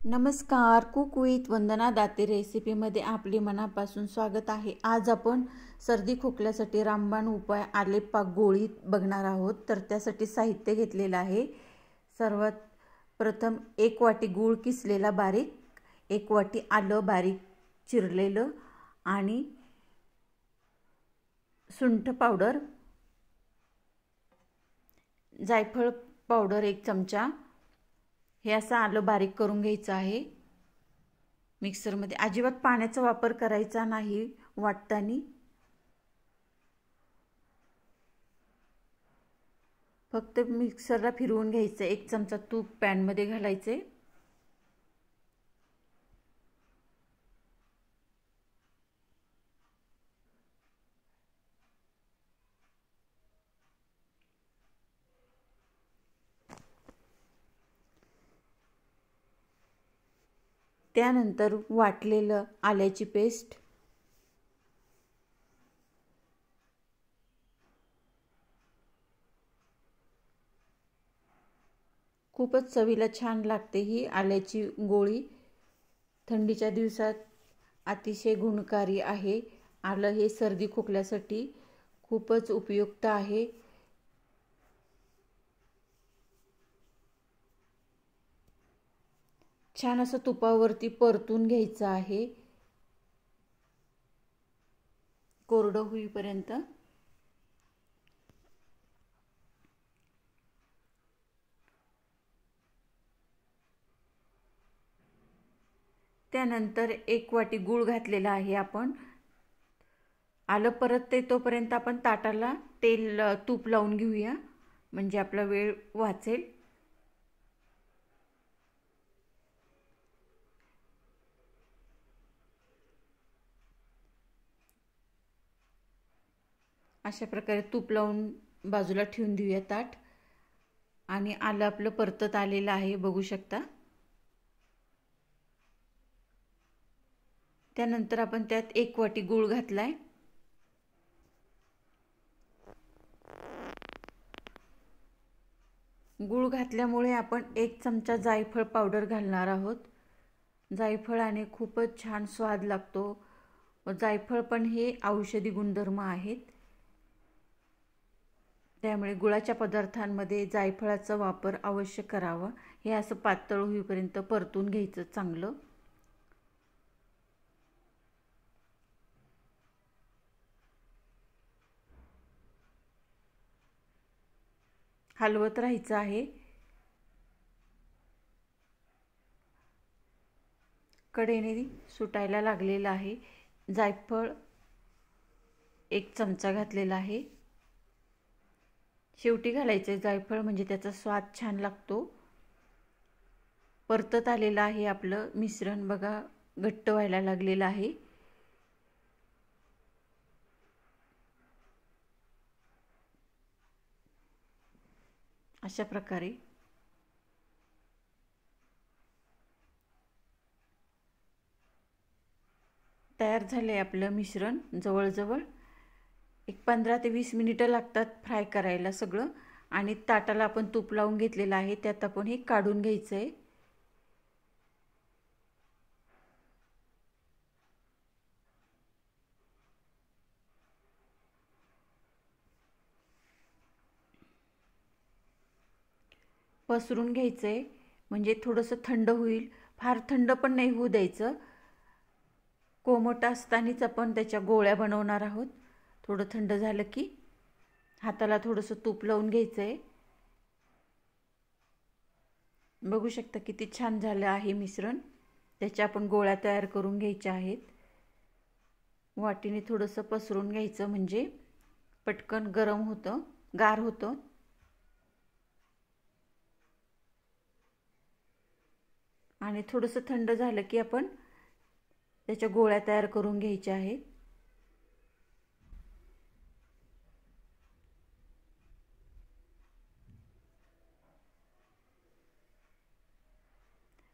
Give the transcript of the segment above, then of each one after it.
नमस्कार, cook with वंदना दाते रेसिपीमध्ये आपले मनापासून स्वागत आहे। आज आपण सर्दी खोकल्यासाठी रामबाण उपाय आले पाक गोळी बघणार आहोत। तर त्यासाठी साहित्य घेतलेलं आहे। सर्वात प्रथम 1 वाटी गूळ किसलेला बारीक, 1 वाटी आलं बारीक चिरलेलं आणि सुंठ पावडर, जायफळ पावडर 1 चमचा। हे असं आलं बारीक करून घ्यायचं आहे मिक्सरमध्ये। अजिबात पाण्याचा वापर करायचा नाही वाटताना, फक्त मिक्सरला फिरवून घ्यायचं। 1 चमचा तूप पॅन मध्ये घालायचे। त्यानंतर वाटलेलं आल्याची पेस्ट, खूपच चवीला छान लागते ही आल्याची गोळी। थंडीच्या दिवसात अतिशय गुणकारी आहे। आलं हे सर्दी खोकल्यासाठी खूपच उपयुक्त आहे। छान असं तुपावरती परतून घ्यायचं आहे कोरडं होईपर्यंत। त्यानंतर 1 वाटी गूळ घातलेला आहे आपण। आलं परतते तोपर्यंत आपण ताटाला तूप लावून घेऊया, म्हणजे आपला वेळ वाचेल। अशा प्रकारे तूप लावून बाजूला ठेवून देऊया ताट। आणि आलं आपलं परतत आलेलं आहे, बघू शकता। त्यानंतर आपण त्यात 1 वाटी गूळ घातलाय। गूळ घातल्यामुळे आपण 1 चमचा जायफळ पावडर घालणार आहोत। जायफळाने खूपच छान स्वाद लागतो। जायफळ पण हे औषधी गुणधर्म आहेत, त्यामुळे गुळाच्या पदार्थांमध्ये जायफळाचा वापर अवश्य करावा। हे असं पातळ होईपर्यंत परतून घ्यायचं चांगलं। हलवत राहायचं आहे। कडेने सुटायला लागलेलं आहे। जायफळ 1 चमचा घातलेला आहे। शेवटी घालायचे जायफळ, म्हणजे त्याचा स्वाद छान लागतो। परतत आलेलं आहे आपलं मिश्रण, बघा घट्ट व्हायला लागलेलं आहे। अशा प्रकारे तयार झाले आपलं मिश्रण। जवळजवळ एक 15 ते 20 मिनिटं लागतात फ्राय करायला सगळं। आणि ताटाला आपण तूप लावून घेतलेलं आहे, त्यात आपण हे काढून घ्यायचं आहे। पसरून घ्यायचंय, म्हणजे थोडंसं थंड होईल। फार थंड पण नाही होऊ द्यायचं। कोमट असतानाच आपण त्याच्या गोळ्या बनवणार आहोत। थोडं थंड झालं की हाताला थोडंसं तूप लावून घ्यायचंय। बघू शकता किती छान झालं आहे मिश्रण। त्याच्या आपण गोळ्या तयार करून घ्यायच्या आहेत। वाटीने थोडंसं पसरून घ्यायचं, म्हणजे पटकन गरम होतं, गार होतं। आणि थोडंसं थंड झालं की आपण त्याच्या गोळ्या तयार करून घ्यायच्या आहेत।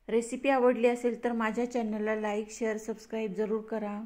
रेसिपी आवडली असेल तर माझ्या चॅनलला लाईक, शेअर, सबस्क्राईब जरूर करा।